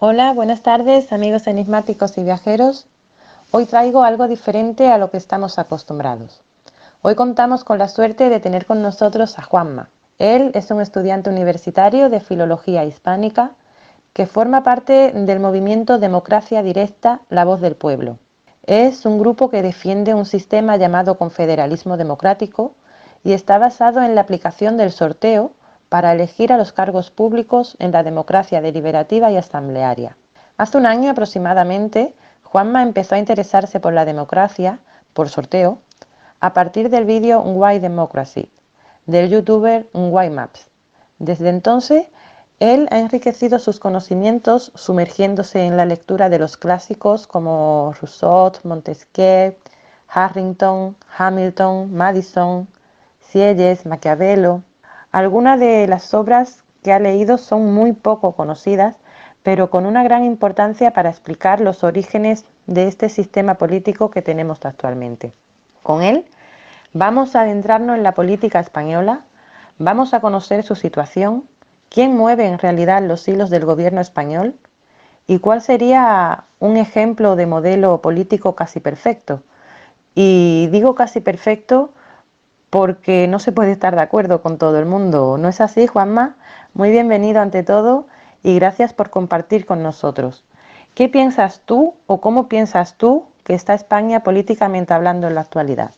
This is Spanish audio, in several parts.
Hola, buenas tardes, amigos enigmáticos y viajeros. Hoy traigo algo diferente a lo que estamos acostumbrados. Hoy contamos con la suerte de tener con nosotros a Juanma. Él es un estudiante universitario de Filología Hispánica que forma parte del movimiento Democracia Directa, la voz del pueblo. Es un grupo que defiende un sistema llamado confederalismo democrático y está basado en la aplicación del sorteo para elegir a los cargos públicos en la democracia deliberativa y asamblearia. Hace un año aproximadamente, Juanma empezó a interesarse por la democracia, por sorteo, a partir del vídeo Why Democracy, del youtuber Why Maps. Desde entonces, él ha enriquecido sus conocimientos sumergiéndose en la lectura de los clásicos como Rousseau, Montesquieu, Harrington, Hamilton, Madison, Sieyes, Maquiavelo. Algunas de las obras que ha leído son muy poco conocidas, pero con una gran importancia para explicar los orígenes de este sistema político que tenemos actualmente. Con él vamos a adentrarnos en la política española, vamos a conocer su situación, quién mueve en realidad los hilos del gobierno español y cuál sería un ejemplo de modelo político casi perfecto. Y digo casi perfecto porque no se puede estar de acuerdo con todo el mundo. ¿No es así, Juanma? Muy bienvenido ante todo y gracias por compartir con nosotros. ¿Qué piensas tú o cómo piensas tú que está España políticamente hablando en la actualidad?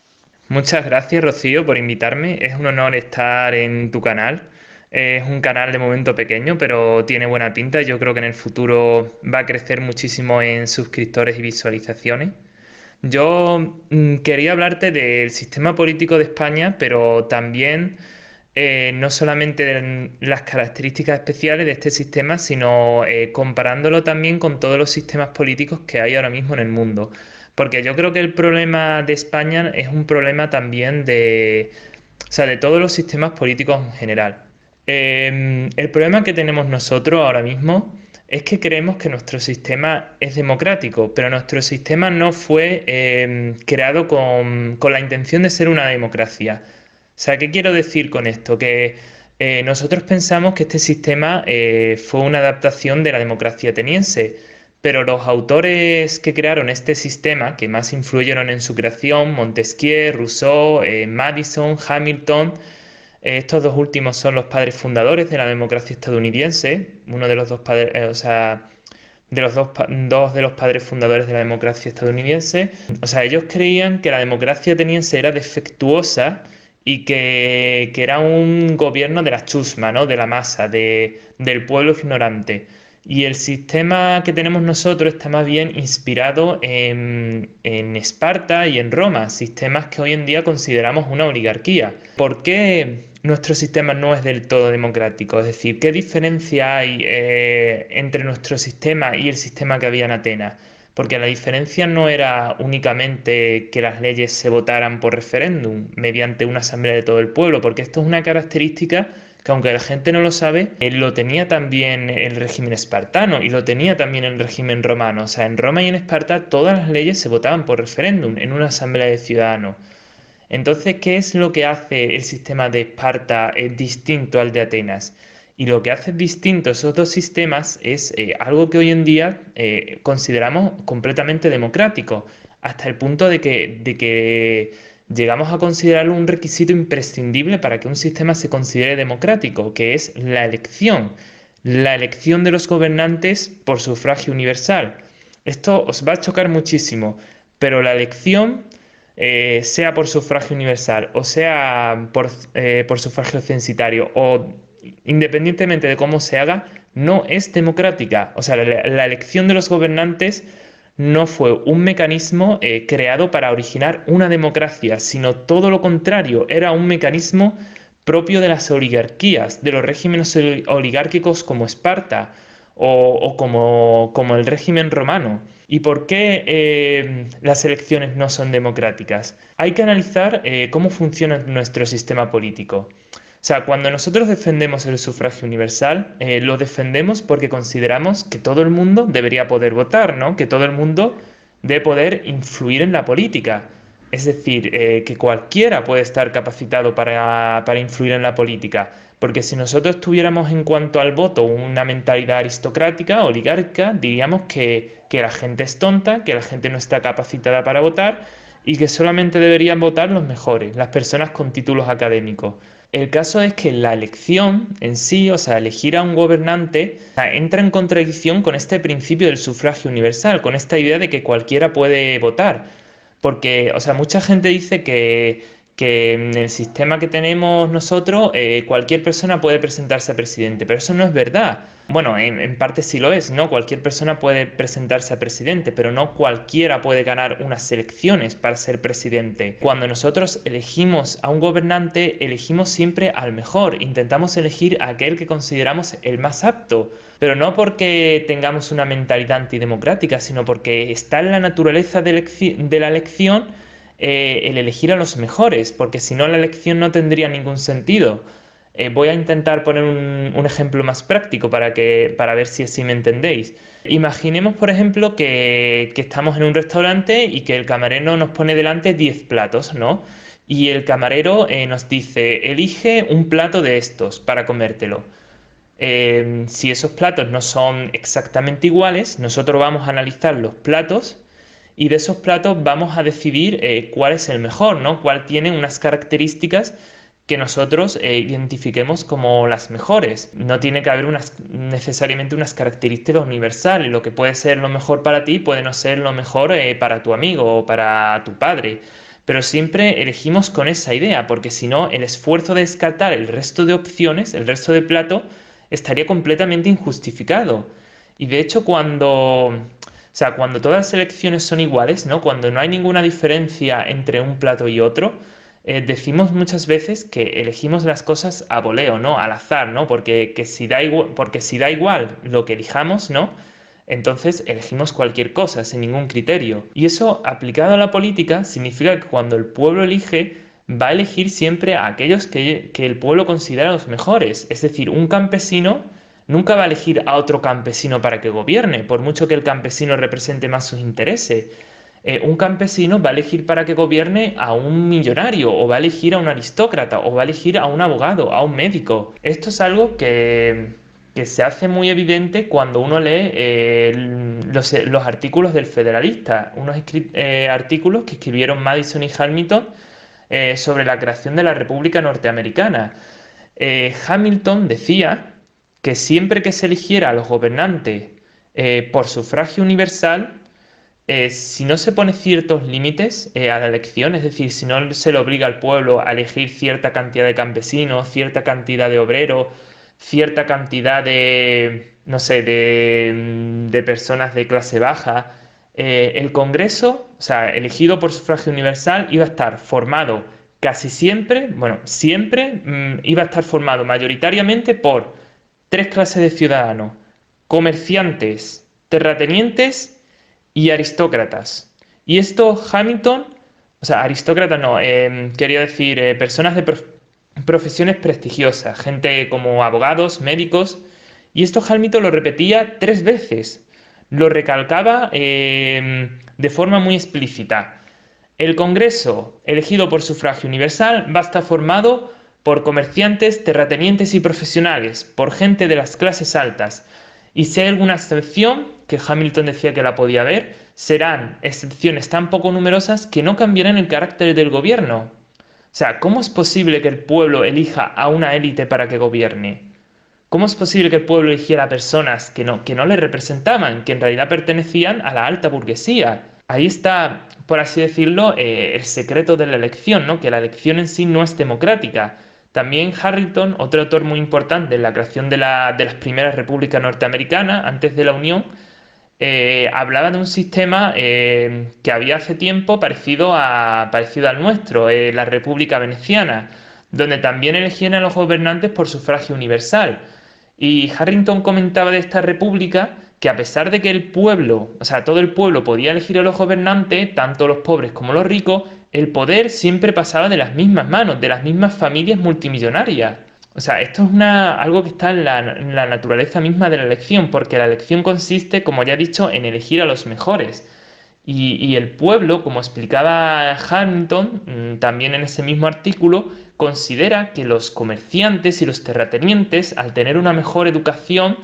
Muchas gracias, Rocío, por invitarme. Es un honor estar en tu canal. Es un canal de momento pequeño, pero tiene buena pinta. Yo creo que en el futuro va a crecer muchísimo en suscriptores y visualizaciones. Yo quería hablarte del sistema político de España, pero también no solamente de las características especiales de este sistema, sino comparándolo también con todos los sistemas políticos que hay ahora mismo en el mundo. Porque yo creo que el problema de España es un problema también de todos los sistemas políticos en general. El problema que tenemos nosotros ahora mismo es que creemos que nuestro sistema es democrático, pero nuestro sistema no fue creado con la intención de ser una democracia. O sea, ¿qué quiero decir con esto? Que nosotros pensamos que este sistema fue una adaptación de la democracia ateniense, pero los autores que crearon este sistema, que más influyeron en su creación, Montesquieu, Rousseau, Madison, Hamilton, estos dos últimos son los padres fundadores de la democracia estadounidense, uno de los dos padres, de los dos de los padres fundadores de la democracia estadounidense. O sea, ellos creían que la democracia ateniense era defectuosa y que era un gobierno de la chusma, ¿no? De la masa, del pueblo ignorante. Y el sistema que tenemos nosotros está más bien inspirado en Esparta y en Roma, sistemas que hoy en día consideramos una oligarquía. ¿Por qué nuestro sistema no es del todo democrático? Es decir, ¿qué diferencia hay entre nuestro sistema y el sistema que había en Atenas? Porque la diferencia no era únicamente que las leyes se votaran por referéndum mediante una asamblea de todo el pueblo, porque esto es una característica que, aunque la gente no lo sabe, lo tenía también el régimen espartano y lo tenía también el régimen romano. O sea, en Roma y en Esparta todas las leyes se votaban por referéndum en una asamblea de ciudadanos. Entonces, ¿qué es lo que hace el sistema de Esparta distinto al de Atenas? Y lo que hace distinto esos dos sistemas es algo que hoy en día consideramos completamente democrático, hasta el punto de que llegamos a considerarlo un requisito imprescindible para que un sistema se considere democrático, que es la elección de los gobernantes por sufragio universal. Esto os va a chocar muchísimo, pero la elección sea por sufragio universal o sea por sufragio censitario o independientemente de cómo se haga, no es democrática. O sea, la elección de los gobernantes no fue un mecanismo creado para originar una democracia, sino todo lo contrario, era un mecanismo propio de las oligarquías, de los regímenes oligárquicos como Esparta o como el régimen romano. ¿Y por qué las elecciones no son democráticas? Hay que analizar cómo funciona nuestro sistema político. O sea, cuando nosotros defendemos el sufragio universal, lo defendemos porque consideramos que todo el mundo debería poder votar, ¿no? Que todo el mundo debe poder influir en la política. Es decir, que cualquiera puede estar capacitado para influir en la política, porque si nosotros tuviéramos en cuanto al voto una mentalidad aristocrática, oligárquica, diríamos que la gente es tonta, que la gente no está capacitada para votar y que solamente deberían votar los mejores, las personas con títulos académicos. El caso es que la elección en sí, o sea, elegir a un gobernante, entra en contradicción con este principio del sufragio universal, con esta idea de que cualquiera puede votar. Porque, o sea, mucha gente dice que en el sistema que tenemos nosotros cualquier persona puede presentarse a presidente, pero eso no es verdad. Bueno, en parte sí lo es, ¿no? Cualquier persona puede presentarse a presidente, pero no cualquiera puede ganar unas elecciones para ser presidente. Cuando nosotros elegimos a un gobernante, elegimos siempre al mejor, intentamos elegir a aquel que consideramos el más apto, pero no porque tengamos una mentalidad antidemocrática, sino porque está en la naturaleza de la elección el elegir a los mejores, porque si no la elección no tendría ningún sentido. Voy a intentar poner un ejemplo más práctico para ver si así me entendéis. Imaginemos, por ejemplo, que estamos en un restaurante y que el camarero nos pone delante 10 platos, ¿no? Y el camarero nos dice, elige un plato de estos para comértelo. Si esos platos no son exactamente iguales, nosotros vamos a analizar los platos y de esos platos vamos a decidir cuál es el mejor, ¿no? Cuál tiene unas características que nosotros identifiquemos como las mejores. No tiene que haber necesariamente unas características universales. Lo que puede ser lo mejor para ti puede no ser lo mejor para tu amigo o para tu padre. Pero siempre elegimos con esa idea, porque si no, el esfuerzo de descartar el resto de opciones, el resto de plato, estaría completamente injustificado. Y de hecho, cuando todas las elecciones son iguales, ¿no? Cuando no hay ninguna diferencia entre un plato y otro, decimos muchas veces que elegimos las cosas a voleo, ¿no? Al azar, ¿no? Porque si da igual lo que elijamos, ¿no? Entonces elegimos cualquier cosa sin ningún criterio. Y eso, aplicado a la política, significa que cuando el pueblo elige, va a elegir siempre a aquellos que el pueblo considera los mejores. Es decir, un campesino nunca va a elegir a otro campesino para que gobierne, por mucho que el campesino represente más sus intereses. Un campesino va a elegir para que gobierne a un millonario, o va a elegir a un aristócrata, o va a elegir a un abogado, a un médico. Esto es algo que se hace muy evidente cuando uno lee los artículos del Federalista, unos artículos que escribieron Madison y Hamilton sobre la creación de la República Norteamericana. Hamilton decía que siempre que se eligiera a los gobernantes por sufragio universal, si no se pone ciertos límites a la elección, es decir, si no se le obliga al pueblo a elegir cierta cantidad de campesinos, cierta cantidad de obreros, cierta cantidad de, no sé, de personas de clase baja, el Congreso, o sea, elegido por sufragio universal, iba a estar formado casi siempre, bueno, siempre iba a estar formado mayoritariamente por tres clases de ciudadanos: comerciantes, terratenientes y aristócratas. Y esto Hamilton, o sea, aristócratas no, quería decir personas de profesiones prestigiosas, gente como abogados, médicos, y esto Hamilton lo repetía 3 veces, lo recalcaba de forma muy explícita. El Congreso, elegido por sufragio universal, va a estar formado por comerciantes, terratenientes y profesionales, por gente de las clases altas. Y si hay alguna excepción, que Hamilton decía que la podía haber, serán excepciones tan poco numerosas que no cambiarán el carácter del gobierno. O sea, ¿cómo es posible que el pueblo elija a una élite para que gobierne? ¿Cómo es posible que el pueblo eligiera a personas que no le representaban, que en realidad pertenecían a la alta burguesía? Ahí está, por así decirlo, el secreto de la elección, ¿no? Que la elección en sí no es democrática. También Harrington, otro autor muy importante en la creación de las primeras repúblicas norteamericanas, antes de la Unión, hablaba de un sistema que había hace tiempo parecido al nuestro, la República Veneciana, donde también elegían a los gobernantes por sufragio universal. Y Harrington comentaba de esta república que a pesar de que el pueblo, o sea, todo el pueblo podía elegir a los gobernantes, tanto los pobres como los ricos, el poder siempre pasaba de las mismas manos, de las mismas familias multimillonarias. O sea, esto es algo que está en la naturaleza misma de la elección, porque la elección consiste, como ya he dicho, en elegir a los mejores. Y el pueblo, como explicaba Hamilton, también en ese mismo artículo, considera que los comerciantes y los terratenientes, al tener una mejor educación,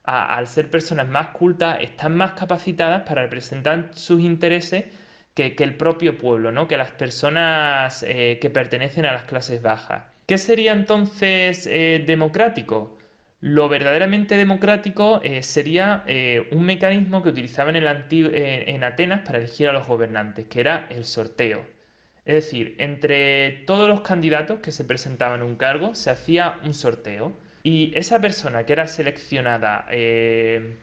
al ser personas más cultas, están más capacitadas para representar sus intereses que el propio pueblo, ¿no? Que las personas que pertenecen a las clases bajas. ¿Qué sería entonces democrático? Lo verdaderamente democrático sería un mecanismo que utilizaban en Atenas para elegir a los gobernantes, que era el sorteo. Es decir, entre todos los candidatos que se presentaban a un cargo se hacía un sorteo y esa persona que era seleccionada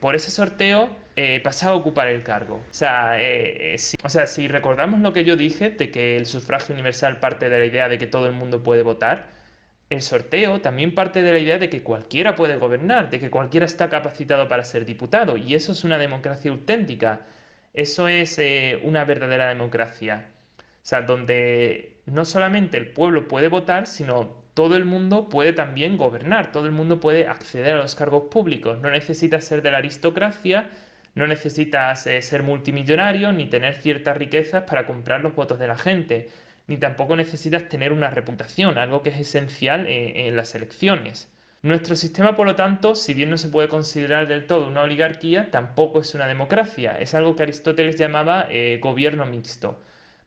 por ese sorteo pasaba a ocupar el cargo. Si recordamos lo que yo dije de que el sufragio universal parte de la idea de que todo el mundo puede votar, el sorteo también parte de la idea de que cualquiera puede gobernar, de que cualquiera está capacitado para ser diputado, y eso es una democracia auténtica, eso es una verdadera democracia. O sea, donde no solamente el pueblo puede votar, sino todo el mundo puede también gobernar, todo el mundo puede acceder a los cargos públicos, no necesitas ser de la aristocracia, no necesitas ser multimillonario ni tener ciertas riquezas para comprar los votos de la gente, ni tampoco necesitas tener una reputación, algo que es esencial en las elecciones. Nuestro sistema, por lo tanto, si bien no se puede considerar del todo una oligarquía, tampoco es una democracia. Es algo que Aristóteles llamaba gobierno mixto,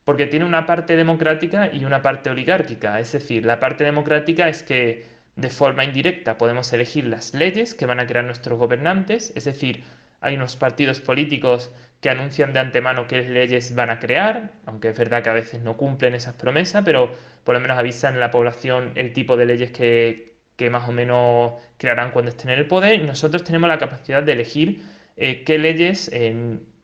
porque tiene una parte democrática y una parte oligárquica. Es decir, la parte democrática es que de forma indirecta podemos elegir las leyes que van a crear nuestros gobernantes, es decir, hay unos partidos políticos que anuncian de antemano qué leyes van a crear, aunque es verdad que a veces no cumplen esas promesas, pero por lo menos avisan a la población el tipo de leyes que más o menos crearán cuando estén en el poder, y nosotros tenemos la capacidad de elegir qué leyes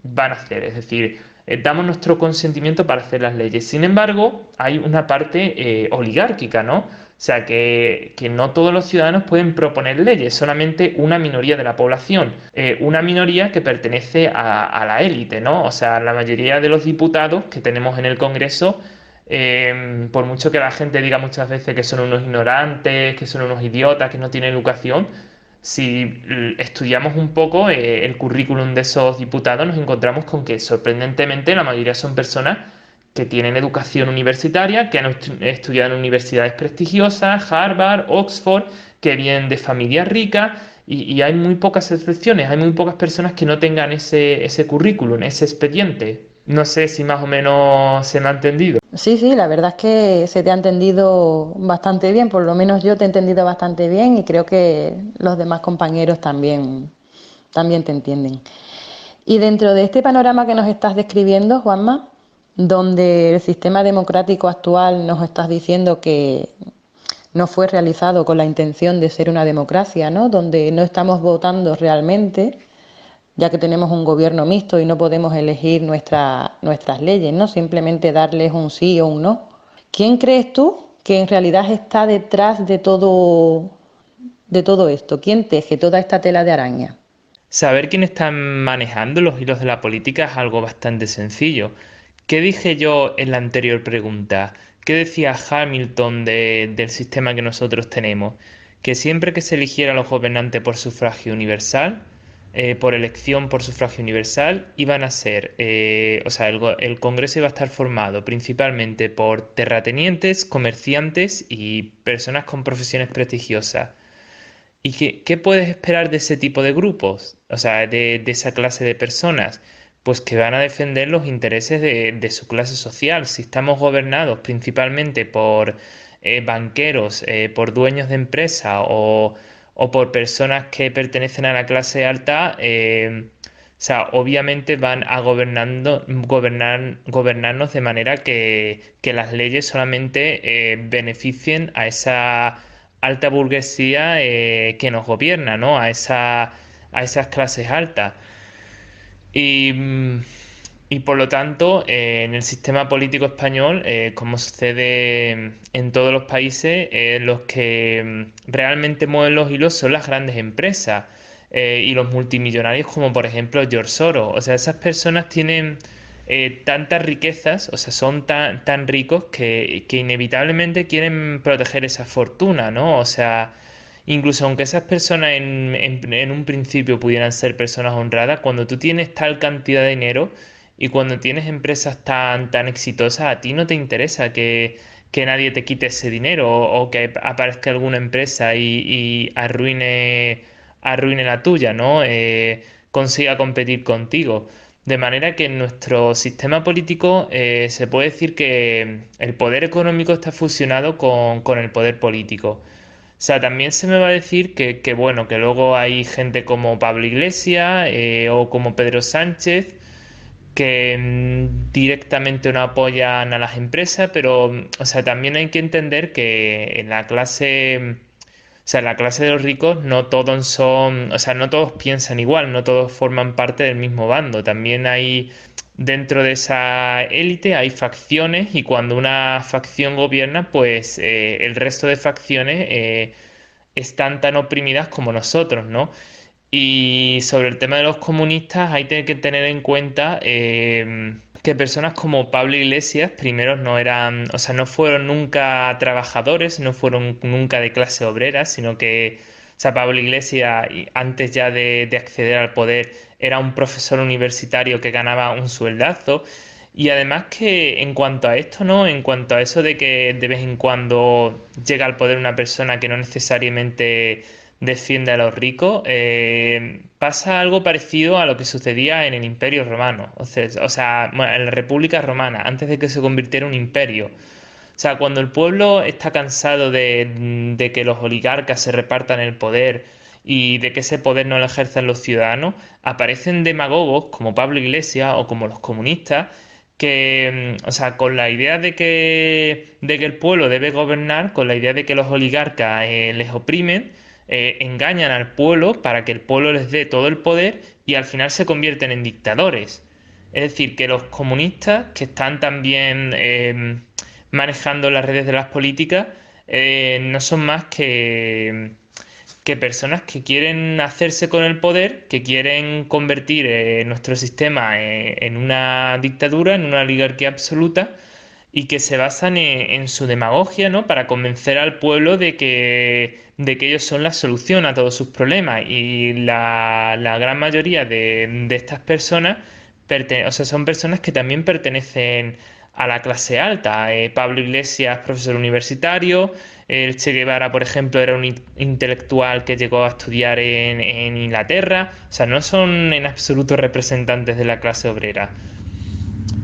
van a hacer, es decir, damos nuestro consentimiento para hacer las leyes. Sin embargo, hay una parte oligárquica, ¿no? O sea, que no todos los ciudadanos pueden proponer leyes, solamente una minoría de la población, una minoría que pertenece a la élite, ¿no? O sea, la mayoría de los diputados que tenemos en el Congreso, por mucho que la gente diga muchas veces que son unos ignorantes, que son unos idiotas, que no tienen educación, si estudiamos un poco el currículum de esos diputados, nos encontramos con que sorprendentemente la mayoría son personas que tienen educación universitaria, que han estudiado en universidades prestigiosas, Harvard, Oxford, que vienen de familias ricas, y hay muy pocas excepciones, hay muy pocas personas que no tengan ese currículum, ese expediente. No sé si más o menos se me ha entendido. Sí, sí, la verdad es que se te ha entendido bastante bien, por lo menos yo te he entendido bastante bien y creo que los demás compañeros también te entienden. Y dentro de este panorama que nos estás describiendo, Juanma, donde el sistema democrático actual nos estás diciendo que no fue realizado con la intención de ser una democracia, ¿no? Donde no estamos votando realmente, ya que tenemos un gobierno mixto y no podemos elegir nuestras leyes, ¿no? Simplemente darles un sí o un no. ¿Quién crees tú que en realidad está detrás de todo esto? ¿Quién teje toda esta tela de araña? Saber quién está manejando los hilos de la política es algo bastante sencillo. ¿Qué dije yo en la anterior pregunta? ¿Qué decía Hamilton del sistema que nosotros tenemos? Que siempre que se eligiera a los gobernantes por sufragio universal, por elección por sufragio universal, iban a ser, el Congreso iba a estar formado principalmente por terratenientes, comerciantes y personas con profesiones prestigiosas. ¿Y qué puedes esperar de ese tipo de grupos? O sea, de esa clase de personas. Pues que van a defender los intereses de su clase social. Si estamos gobernados principalmente por banqueros, por dueños de empresas o por personas que pertenecen a la clase alta, obviamente van a gobernarnos de manera que las leyes solamente beneficien a esa alta burguesía que nos gobierna, ¿no? A esas clases altas. Y por lo tanto, en el sistema político español, como sucede en todos los países, los que realmente mueven los hilos son las grandes empresas y los multimillonarios como por ejemplo George Soros. O sea, esas personas tienen tantas riquezas, o sea, son tan ricos que inevitablemente quieren proteger esa fortuna, ¿no? O sea, incluso aunque esas personas en un principio pudieran ser personas honradas, cuando tú tienes tal cantidad de dinero, Y cuando tienes empresas tan exitosas, a ti no te interesa que nadie te quite ese dinero o que aparezca alguna empresa y arruine la tuya, ¿no? Consiga competir contigo. De manera que en nuestro sistema político se puede decir que el poder económico está fusionado con el poder político. O sea, también se me va a decir bueno, que luego hay gente como Pablo Iglesias o como Pedro Sánchez que directamente no apoyan a las empresas, pero, o sea, también hay que entender que en la clase, o sea, en la clase de los ricos no todos son, o sea, no todos piensan igual, no todos forman parte del mismo bando. También hay, dentro de esa élite hay facciones y cuando una facción gobierna, pues el resto de facciones están tan oprimidas como nosotros, ¿no? Y sobre el tema de los comunistas hay que tener en cuenta que personas como Pablo Iglesias, primero no eran, o sea, no fueron nunca trabajadores, no fueron nunca de clase obrera, sino que, o sea, Pablo Iglesias, antes ya de acceder al poder, era un profesor universitario que ganaba un sueldazo. Y además que en cuanto a esto, ¿no? En cuanto a eso de que de vez en cuando llega al poder una persona que no necesariamente defiende a los ricos, pasa algo parecido a lo que sucedía en el Imperio Romano, o sea, bueno, en la República Romana, antes de que se convirtiera en un imperio. O sea, cuando el pueblo está cansado de que los oligarcas se repartan el poder y de que ese poder no lo ejerzan los ciudadanos, aparecen demagogos como Pablo Iglesias o como los comunistas que, o sea, con la idea de que el pueblo debe gobernar, con la idea de que los oligarcas les oprimen, engañan al pueblo para que el pueblo les dé todo el poder y al final se convierten en dictadores. Es decir, que los comunistas que están también manejando las redes de las políticas no son más que personas que quieren hacerse con el poder, que quieren convertir nuestro sistema en una dictadura, en una oligarquía absoluta, y que se basan en su demagogia, ¿no? Para convencer al pueblo de que ellos son la solución a todos sus problemas. Y la gran mayoría de estas personas o sea, son personas que también pertenecen a la clase alta. Pablo Iglesias, profesor universitario, el Che Guevara, por ejemplo, era un intelectual que llegó a estudiar en Inglaterra. O sea, no son en absoluto representantes de la clase obrera.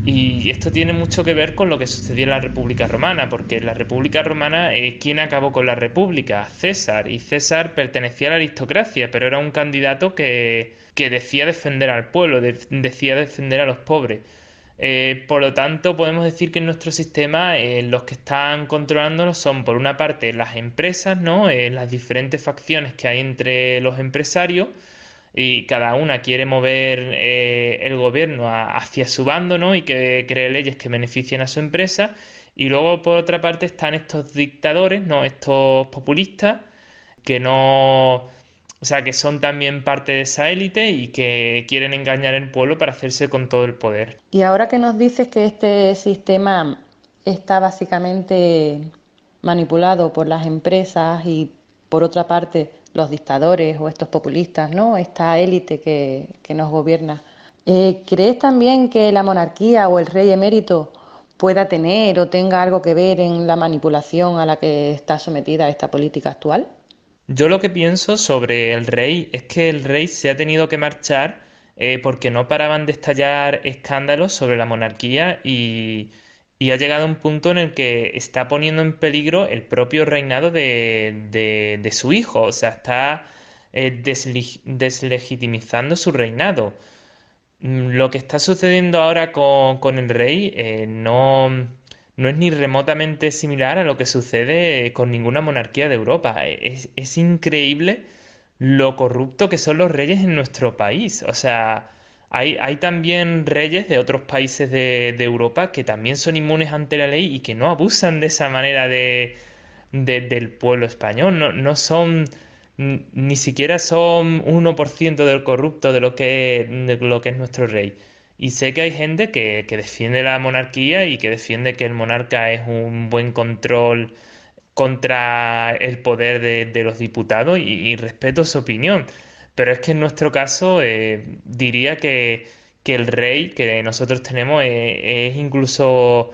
Y esto tiene mucho que ver con lo que sucedió en la República Romana, porque en la República Romana, ¿quién acabó con la República? César. Y César pertenecía a la aristocracia, pero era un candidato que decía defender al pueblo, decía defender a los pobres. Por lo tanto, podemos decir que en nuestro sistema los que están controlándonos son, por una parte, las empresas, ¿no? Las diferentes facciones que hay entre los empresarios y cada una quiere mover el gobierno hacia su bando, ¿no? Y que cree leyes que beneficien a su empresa. Y luego, por otra parte, están estos dictadores, ¿no? Estos populistas que no, o sea, que son también parte de esa élite y que quieren engañar al pueblo para hacerse con todo el poder. Y ahora que nos dices que este sistema está básicamente manipulado por las empresas y por otra parte los dictadores o estos populistas, ¿no? Esta élite que nos gobierna. ¿Crees también que la monarquía o el rey emérito pueda tener o tenga algo que ver en la manipulación a la que está sometida esta política actual? Yo lo que pienso sobre el rey es que el rey se ha tenido que marchar porque no paraban de estallar escándalos sobre la monarquía y ha llegado a un punto en el que está poniendo en peligro el propio reinado de su hijo. O sea, está deslegitimizando su reinado. Lo que está sucediendo ahora con el rey no es ni remotamente similar a lo que sucede con ninguna monarquía de Europa. Es increíble lo corrupto que son los reyes en nuestro país. O sea, hay también reyes de otros países de Europa que también son inmunes ante la ley y que no abusan de esa manera del pueblo español. No son, ni siquiera son 1% del corrupto de lo que es nuestro rey. Y sé que hay gente que defiende la monarquía y que defiende que el monarca es un buen control contra el poder de los diputados y respeto su opinión. Pero es que en nuestro caso diría que el rey que nosotros tenemos es incluso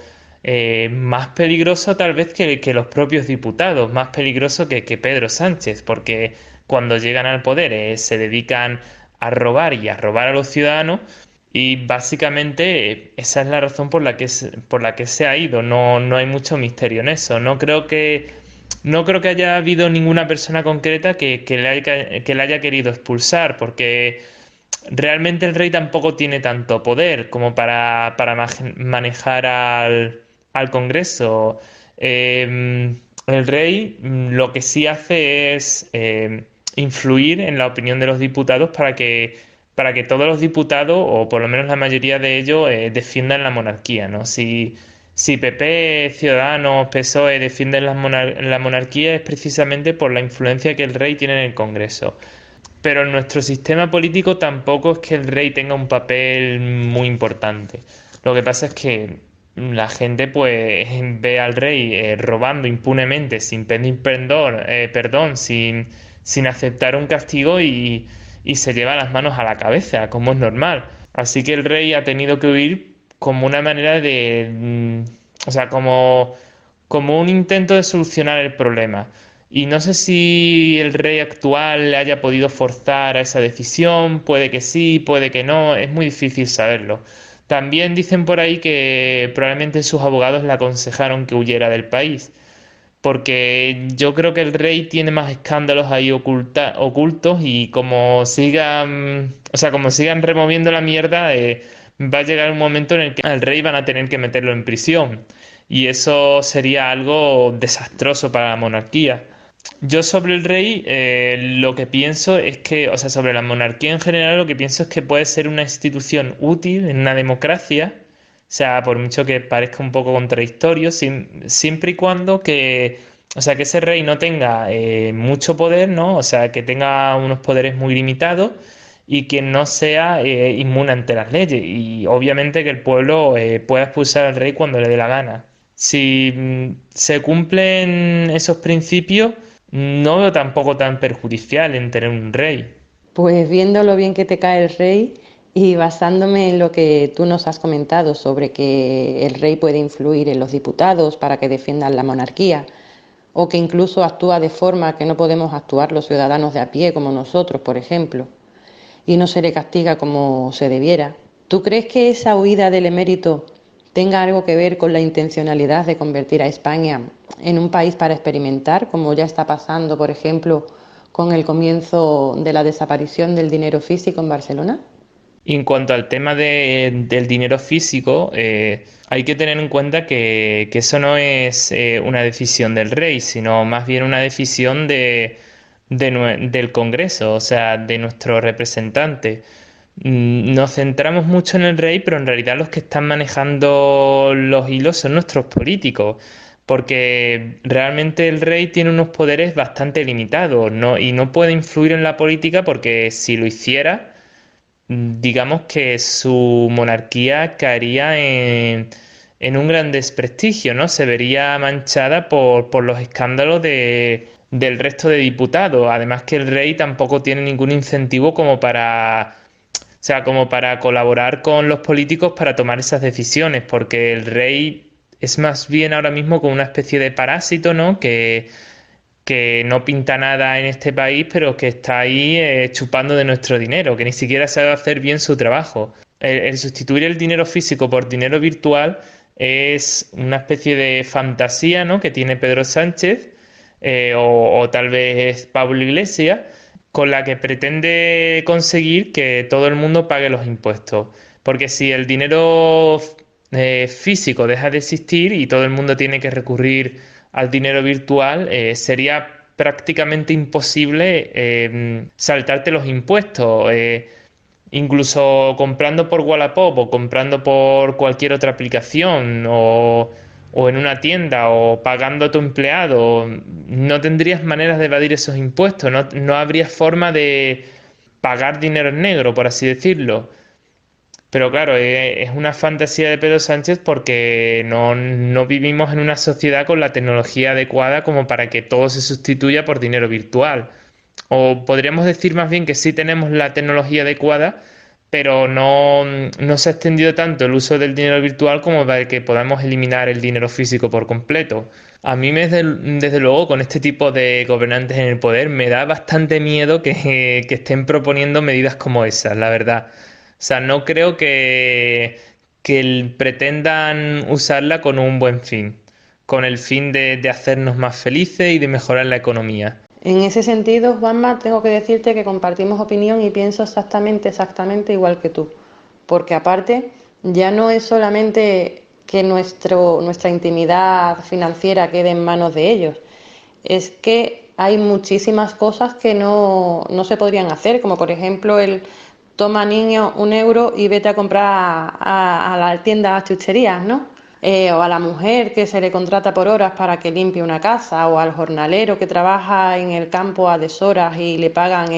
más peligroso tal vez que los propios diputados, más peligroso que Pedro Sánchez, porque cuando llegan al poder se dedican a robar y a robar a los ciudadanos y básicamente esa es la razón por la que se ha ido, no hay mucho misterio en eso, no creo que haya habido ninguna persona concreta que le haya querido expulsar, porque realmente el rey tampoco tiene tanto poder como para manejar al Congreso. El rey lo que sí hace es influir en la opinión de los diputados para que todos los diputados, o por lo menos la mayoría de ellos, defiendan la monarquía, ¿no? Si PP, Ciudadanos, PSOE defienden la monarquía es precisamente por la influencia que el rey tiene en el Congreso. Pero en nuestro sistema político tampoco es que el rey tenga un papel muy importante. Lo que pasa es que la gente pues ve al rey robando impunemente, sin pedir perdón, sin aceptar un castigo y se lleva las manos a la cabeza, como es normal. Así que el rey ha tenido que huir como una manera o sea, como un intento de solucionar el problema. Y no sé si el rey actual le haya podido forzar a esa decisión, puede que sí, puede que no, es muy difícil saberlo. También dicen por ahí que probablemente sus abogados le aconsejaron que huyera del país, porque yo creo que el rey tiene más escándalos ahí ocultos y como sigan removiendo la mierda, va a llegar un momento en el que al rey van a tener que meterlo en prisión y eso sería algo desastroso para la monarquía. Yo sobre el rey lo que pienso es que, o sea, sobre la monarquía en general lo que pienso es que puede ser una institución útil en una democracia, o sea, por mucho que parezca un poco contradictorio, siempre y cuando o sea, que ese rey no tenga mucho poder, ¿no? O sea, que tenga unos poderes muy limitados y que no sea inmune ante las leyes. Y obviamente que el pueblo pueda expulsar al rey cuando le dé la gana. Si se cumplen esos principios, no veo tampoco tan perjudicial en tener un rey. Pues viendo lo bien que te cae el rey y basándome en lo que tú nos has comentado sobre que el rey puede influir en los diputados para que defiendan la monarquía o que incluso actúa de forma que no podemos actuar los ciudadanos de a pie como nosotros, por ejemplo, y no se le castiga como se debiera, ¿tú crees que esa huida del emérito tenga algo que ver con la intencionalidad de convertir a España en un país para experimentar, como ya está pasando, por ejemplo, con el comienzo de la desaparición del dinero físico en Barcelona? Y en cuanto al tema del dinero físico, hay que tener en cuenta que eso no es una decisión del rey, sino más bien una decisión del Congreso, o sea, de nuestro representante. Nos centramos mucho en el rey, pero en realidad los que están manejando los hilos son nuestros políticos, porque realmente el rey tiene unos poderes bastante limitados, ¿no? Y no puede influir en la política porque si lo hiciera, digamos que su monarquía caería en un gran desprestigio, ¿no? Se vería manchada por los escándalos del resto de diputados. Además que el rey tampoco tiene ningún incentivo como para colaborar con los políticos para tomar esas decisiones, porque el rey es más bien ahora mismo como una especie de parásito, ¿no? Que no pinta nada en este país, pero que está ahí chupando de nuestro dinero, que ni siquiera sabe hacer bien su trabajo. El sustituir el dinero físico por dinero virtual es una especie de fantasía, ¿no? Que tiene Pedro Sánchez o tal vez Pablo Iglesias, con la que pretende conseguir que todo el mundo pague los impuestos. Porque si el dinero físico deja de existir y todo el mundo tiene que recurrir al dinero virtual, sería prácticamente imposible saltarte los impuestos. Incluso comprando por Wallapop o comprando por cualquier otra aplicación o en una tienda o pagando a tu empleado, no tendrías maneras de evadir esos impuestos, no habría forma de pagar dinero en negro, por así decirlo. Pero claro, es una fantasía de Pedro Sánchez porque no vivimos en una sociedad con la tecnología adecuada como para que todo se sustituya por dinero virtual. O podríamos decir más bien que sí tenemos la tecnología adecuada, pero no se ha extendido tanto el uso del dinero virtual como para que podamos eliminar el dinero físico por completo. A mí, desde luego, con este tipo de gobernantes en el poder, me da bastante miedo que estén proponiendo medidas como esas, la verdad. O sea, no creo que pretendan usarla con un buen fin, con el fin de hacernos más felices y de mejorar la economía. En ese sentido, Juanma, tengo que decirte que compartimos opinión y pienso exactamente igual que tú. Porque aparte, ya no es solamente que nuestra intimidad financiera quede en manos de ellos, es que hay muchísimas cosas que no se podrían hacer, como por ejemplo el toma niño 1 euro y vete a comprar a la tienda a chucherías, ¿no? O a la mujer que se le contrata por horas para que limpie una casa, o al jornalero que trabaja en el campo a deshoras y le pagan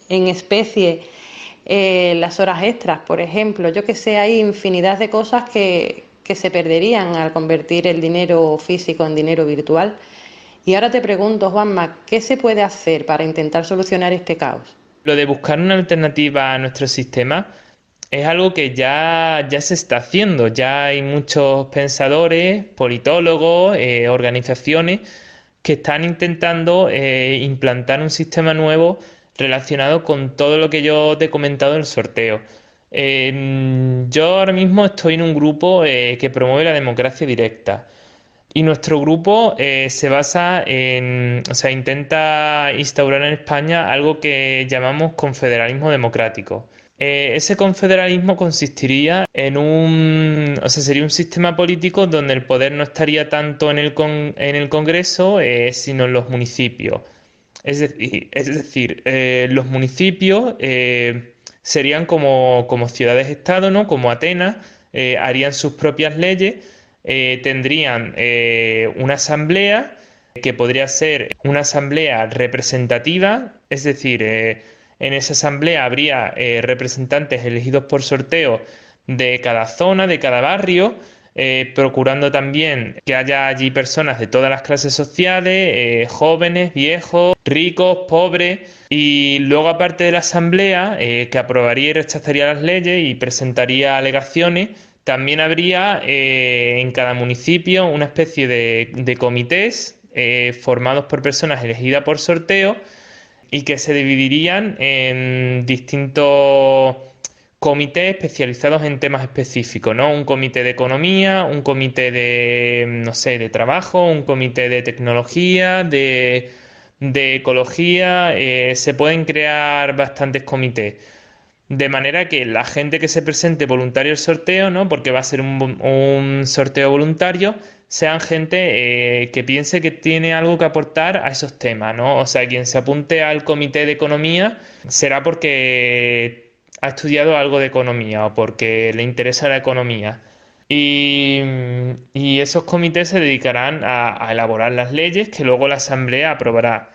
en especie las horas extras, por ejemplo. Yo que sé, hay infinidad de cosas que se perderían al convertir el dinero físico en dinero virtual. Y ahora te pregunto, Juanma, ¿qué se puede hacer para intentar solucionar este caos? Lo de buscar una alternativa a nuestro sistema es algo que ya se está haciendo. Ya hay muchos pensadores, politólogos, organizaciones que están intentando implantar un sistema nuevo relacionado con todo lo que yo te he comentado en el sorteo. Yo ahora mismo estoy en un grupo que promueve la democracia directa. Y nuestro grupo se basa o sea, intenta instaurar en España algo que llamamos confederalismo democrático. Ese confederalismo consistiría o sea, sería un sistema político donde el poder no estaría tanto en el Congreso, sino en los municipios. Es decir, los municipios serían como ciudades-estado, ¿no? Como Atenas, harían sus propias leyes. Tendrían una asamblea que podría ser una asamblea representativa, es decir, en esa asamblea habría representantes elegidos por sorteo de cada zona, de cada barrio, procurando también que haya allí personas de todas las clases sociales, jóvenes, viejos, ricos, pobres, y luego aparte de la asamblea que aprobaría y rechazaría las leyes y presentaría alegaciones, también habría en cada municipio una especie de comités formados por personas elegidas por sorteo y que se dividirían en distintos comités especializados en temas específicos, ¿no? Un comité de economía, un comité no sé, de trabajo, un comité de tecnología, de ecología. Se pueden crear bastantes comités. De manera que la gente que se presente voluntario al sorteo, ¿no? Porque va a ser un sorteo voluntario, sean gente que piense que tiene algo que aportar a esos temas, ¿no? O sea, quien se apunte al comité de economía será porque ha estudiado algo de economía o porque le interesa la economía. Y esos comités se dedicarán a elaborar las leyes que luego la Asamblea aprobará.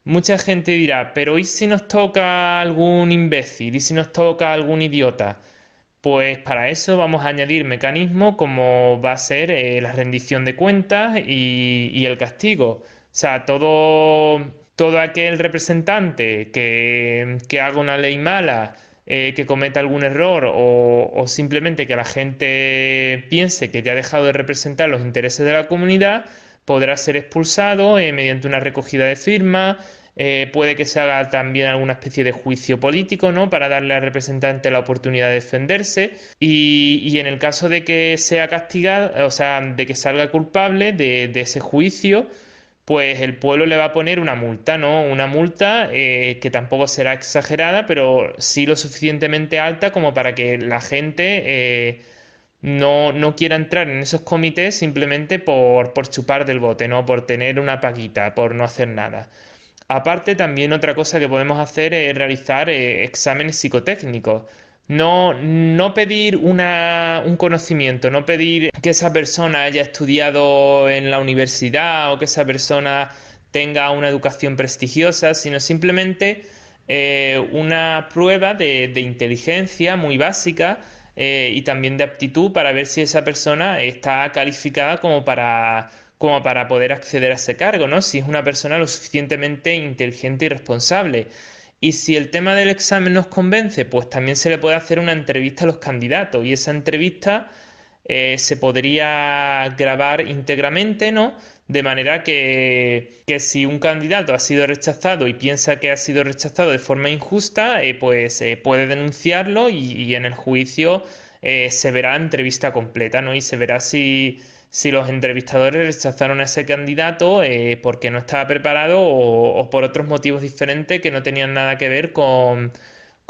Mucha gente dirá, pero ¿y si nos toca algún imbécil? ¿Y si nos toca algún idiota? Pues para eso vamos a añadir mecanismos como va a ser la rendición de cuentas y el castigo. O sea, todo aquel representante que haga una ley mala, que cometa algún error o simplemente que la gente piense que ya ha dejado de representar los intereses de la comunidad, podrá ser expulsado mediante una recogida de firmas. Puede que se haga también alguna especie de juicio político, ¿no? Para darle al representante la oportunidad de defenderse y en el caso de que sea castigado, o sea, de que salga culpable de ese juicio, pues el pueblo le va a poner una multa, ¿no? Una multa que tampoco será exagerada, pero sí lo suficientemente alta como para que la gente no quiera entrar en esos comités simplemente por chupar del bote, ¿no? Por tener una paguita, por no hacer nada. Aparte, también otra cosa que podemos hacer es realizar exámenes psicotécnicos. No pedir un conocimiento, no pedir que esa persona haya estudiado en la universidad o que esa persona tenga una educación prestigiosa, sino simplemente una prueba de inteligencia muy básica y también de aptitud para ver si esa persona está calificada como para poder acceder a ese cargo, ¿no? Si es una persona lo suficientemente inteligente y responsable. Y si el tema del examen nos convence, pues también se le puede hacer una entrevista a los candidatos y esa entrevista se podría grabar íntegramente, ¿no? De manera que si un candidato ha sido rechazado y piensa que ha sido rechazado de forma injusta, pues puede denunciarlo y en el juicio se verá la entrevista completa, ¿no? Y se verá si los entrevistadores rechazaron a ese candidato porque no estaba preparado o por otros motivos diferentes que no tenían nada que ver con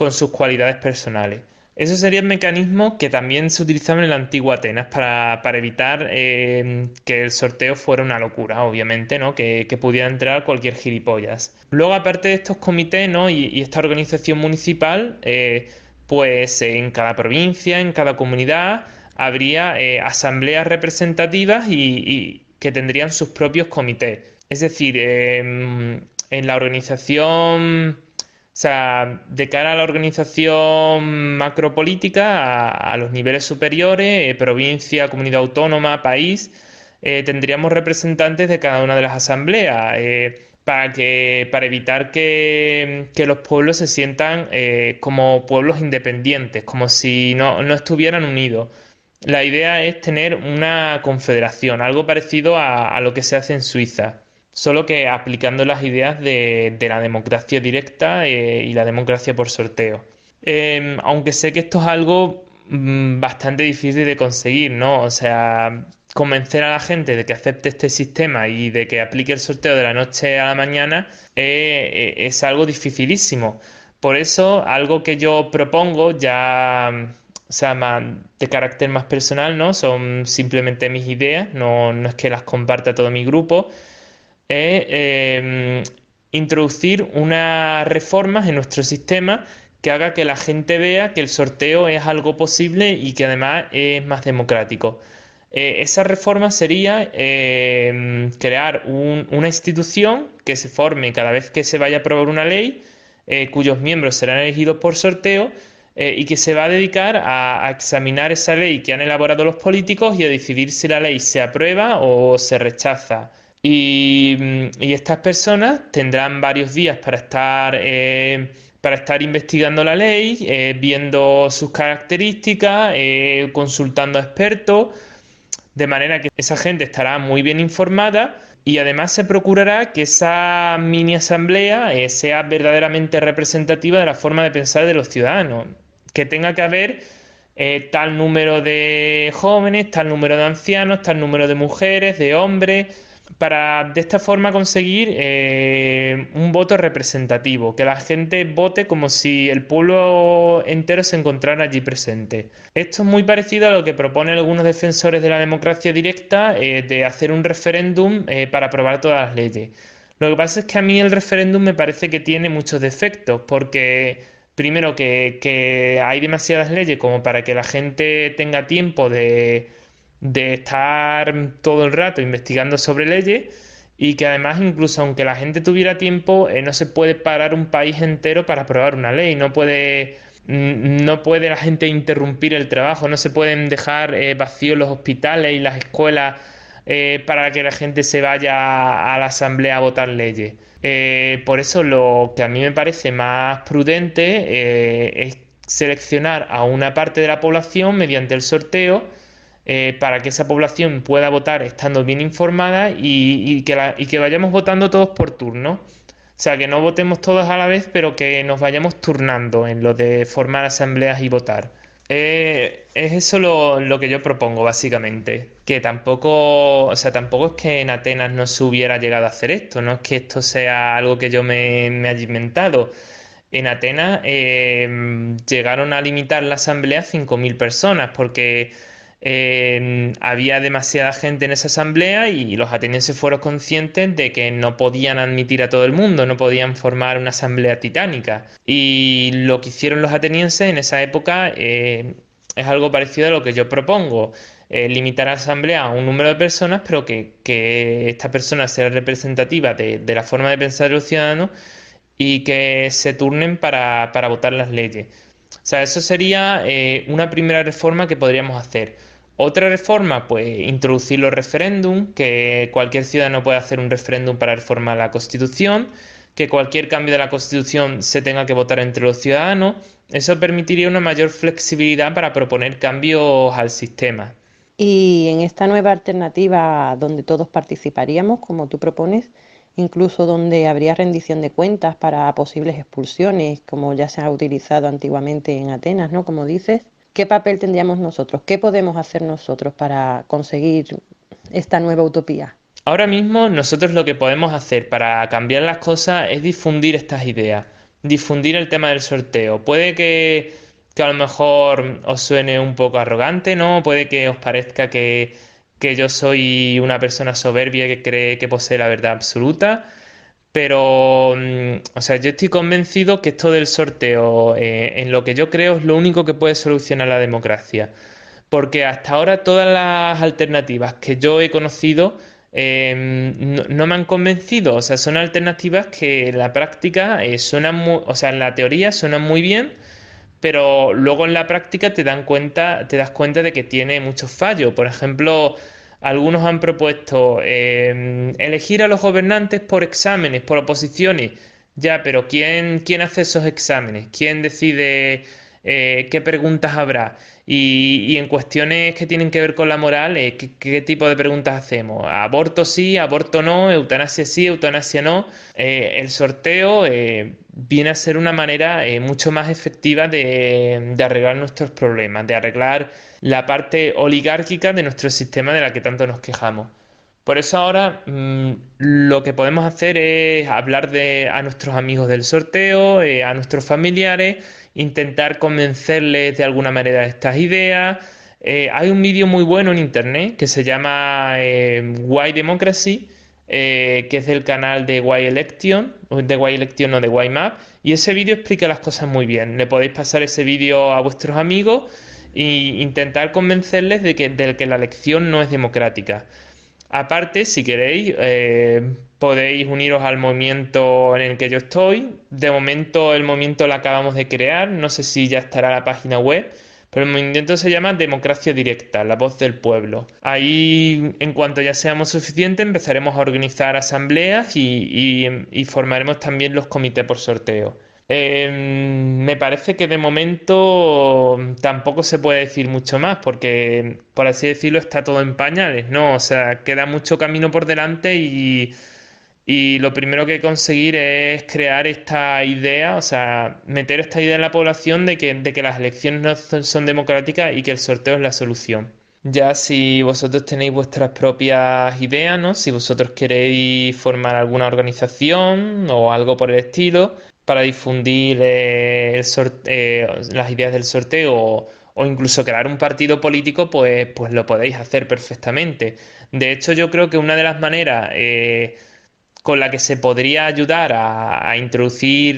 sus cualidades personales. Esos serían mecanismos que también se utilizaban en la antigua Atenas para evitar que el sorteo fuera una locura, obviamente, ¿no? Que pudiera entrar cualquier gilipollas. Luego, aparte de estos comités, ¿no? y esta organización municipal, pues en cada provincia, en cada comunidad, habría asambleas representativas y que tendrían sus propios comités. Es decir, en la organización, o sea, de cara a la organización macropolítica, a los niveles superiores, provincia, comunidad autónoma, país, tendríamos representantes de cada una de las asambleas, para evitar que los pueblos se sientan como pueblos independientes, como si no estuvieran unidos. La idea es tener una confederación, algo parecido a lo que se hace en Suiza, solo que aplicando las ideas de la democracia directa y la democracia por sorteo. Aunque sé que esto es algo bastante difícil de conseguir, ¿no? O sea, convencer a la gente de que acepte este sistema y de que aplique el sorteo de la noche a la mañana es algo dificilísimo. Por eso, algo que yo propongo ya, o sea, de carácter más personal, ¿no? Son simplemente mis ideas, no es que las comparta todo mi grupo, es introducir unas reformas en nuestro sistema que haga que la gente vea que el sorteo es algo posible y que además es más democrático. Esa reforma sería crear una institución que se forme cada vez que se vaya a aprobar una ley, cuyos miembros serán elegidos por sorteo y que se va a dedicar a examinar esa ley que han elaborado los políticos y a decidir si la ley se aprueba o se rechaza. Y estas personas tendrán varios días para estar investigando la ley, viendo sus características, consultando a expertos, de manera que esa gente estará muy bien informada y además se procurará que esa mini asamblea sea verdaderamente representativa de la forma de pensar de los ciudadanos, que tenga que haber tal número de jóvenes, tal número de ancianos, tal número de mujeres, de hombres, para de esta forma conseguir un voto representativo, que la gente vote como si el pueblo entero se encontrara allí presente. Esto es muy parecido a lo que proponen algunos defensores de la democracia directa, de hacer un referéndum para aprobar todas las leyes. Lo que pasa es que a mí el referéndum me parece que tiene muchos defectos, porque primero que hay demasiadas leyes como para que la gente tenga tiempo de estar todo el rato investigando sobre leyes y que además incluso aunque la gente tuviera tiempo no se puede parar un país entero para aprobar una ley, no puede la gente interrumpir el trabajo, no se pueden dejar vacíos los hospitales y las escuelas para que la gente se vaya a la asamblea a votar leyes. Por eso lo que a mí me parece más prudente es seleccionar a una parte de la población mediante el sorteo para que esa población pueda votar estando bien informada y que vayamos votando todos por turno. O sea, que no votemos todos a la vez, pero que nos vayamos turnando en lo de formar asambleas y votar. Es eso lo que yo propongo, básicamente. Que tampoco es que en Atenas no se hubiera llegado a hacer esto, no es que esto sea algo que yo me haya inventado. En Atenas llegaron a limitar la asamblea a 5.000 personas porque había demasiada gente en esa asamblea y los atenienses fueron conscientes de que no podían admitir a todo el mundo, no podían formar una asamblea titánica. Y lo que hicieron los atenienses en esa época es algo parecido a lo que yo propongo. Limitar la asamblea a un número de personas, pero que esta persona sea representativa de la forma de pensar de los ciudadanos y que se turnen para votar las leyes. O sea, eso sería una primera reforma que podríamos hacer. Otra reforma, pues introducir los referéndums, que cualquier ciudadano puede hacer un referéndum para reformar la Constitución, que cualquier cambio de la Constitución se tenga que votar entre los ciudadanos. Eso permitiría una mayor flexibilidad para proponer cambios al sistema. Y en esta nueva alternativa donde todos participaríamos, como tú propones, incluso donde habría rendición de cuentas para posibles expulsiones, como ya se ha utilizado antiguamente en Atenas, ¿no? Como dices, ¿qué papel tendríamos nosotros? ¿Qué podemos hacer nosotros para conseguir esta nueva utopía? Ahora mismo nosotros lo que podemos hacer para cambiar las cosas es difundir estas ideas, difundir el tema del sorteo. Puede que a lo mejor os suene un poco arrogante, ¿no? Puede que os parezca que yo soy una persona soberbia que cree que posee la verdad absoluta, pero, o sea, yo estoy convencido que esto del sorteo, en lo que yo creo, es lo único que puede solucionar la democracia. Porque hasta ahora todas las alternativas que yo he conocido no me han convencido. O sea, son alternativas que en la práctica suenan muy, o sea, en la teoría suenan muy bien, pero luego en la práctica te das cuenta de que tiene muchos fallos. Por ejemplo, algunos han propuesto elegir a los gobernantes por exámenes, por oposiciones. Ya, pero ¿quién hace esos exámenes? ¿Quién decide qué preguntas habrá? Y en cuestiones que tienen que ver con la moral, ¿qué tipo de preguntas hacemos? ¿Aborto sí, aborto no, eutanasia sí, eutanasia no? El sorteo viene a ser una manera mucho más efectiva de arreglar nuestros problemas, de arreglar la parte oligárquica de nuestro sistema de la que tanto nos quejamos. Por eso ahora lo que podemos hacer es hablar a nuestros amigos del sorteo, a nuestros familiares, intentar convencerles de alguna manera de estas ideas. Hay un vídeo muy bueno en internet que se llama Why Democracy, que es del canal de Why Election, de Why Election no de Why Map, y ese vídeo explica las cosas muy bien. Le podéis pasar ese vídeo a vuestros amigos e intentar convencerles de que la elección no es democrática. Aparte, si queréis, podéis uniros al movimiento en el que yo estoy. De momento el movimiento lo acabamos de crear, no sé si ya estará la página web, pero el movimiento se llama Democracia Directa, la voz del pueblo. Ahí, en cuanto ya seamos suficientes, empezaremos a organizar asambleas y formaremos también los comités por sorteo. Me parece que de momento tampoco se puede decir mucho más porque, por así decirlo, está todo en pañales, ¿no? O sea, queda mucho camino por delante y lo primero que conseguir es crear esta idea, o sea, meter esta idea en la población de que las elecciones no son democráticas y que el sorteo es la solución. Ya si vosotros tenéis vuestras propias ideas, ¿no? Si vosotros queréis formar alguna organización o algo por el estilo para difundir las ideas del sorteo o incluso crear un partido político, pues lo podéis hacer perfectamente. De hecho, yo creo que una de las maneras con la que se podría ayudar a introducir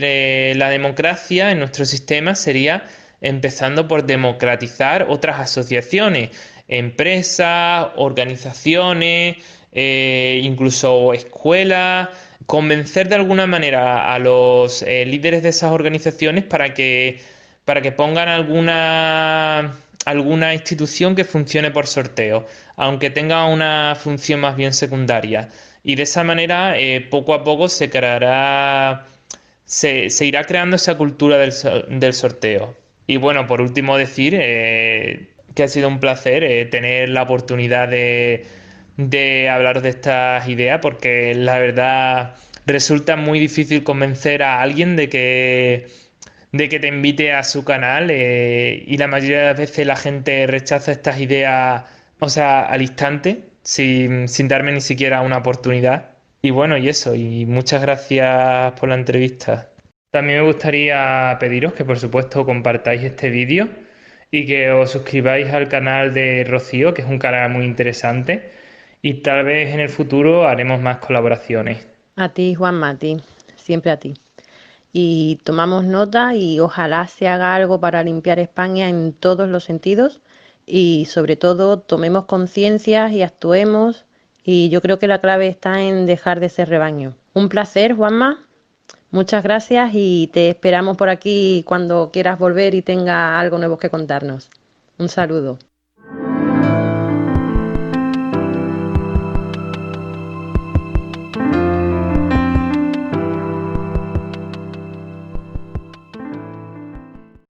la democracia en nuestro sistema sería empezando por democratizar otras asociaciones, empresas, organizaciones, incluso escuelas, convencer de alguna manera a los líderes de esas organizaciones para que pongan alguna institución que funcione por sorteo, aunque tenga una función más bien secundaria. Y de esa manera, poco a poco se irá creando esa cultura del sorteo. Y bueno, por último decir que ha sido un placer tener la oportunidad de hablar de estas ideas, porque la verdad resulta muy difícil convencer a alguien de que te invite a su canal y la mayoría de las veces la gente rechaza estas ideas, o sea, al instante, sin darme ni siquiera una oportunidad. Y bueno, y eso, y muchas gracias por la entrevista. También me gustaría pediros que por supuesto compartáis este vídeo y que os suscribáis al canal de Rocío, que es un canal muy interesante, y tal vez en el futuro haremos más colaboraciones. A ti, Juanma, a ti, siempre a ti. Y tomamos nota y ojalá se haga algo para limpiar España en todos los sentidos y sobre todo tomemos conciencia y actuemos, y yo creo que la clave está en dejar de ser rebaño. Un placer, Juanma. Muchas gracias y te esperamos por aquí cuando quieras volver y tenga algo nuevo que contarnos. Un saludo.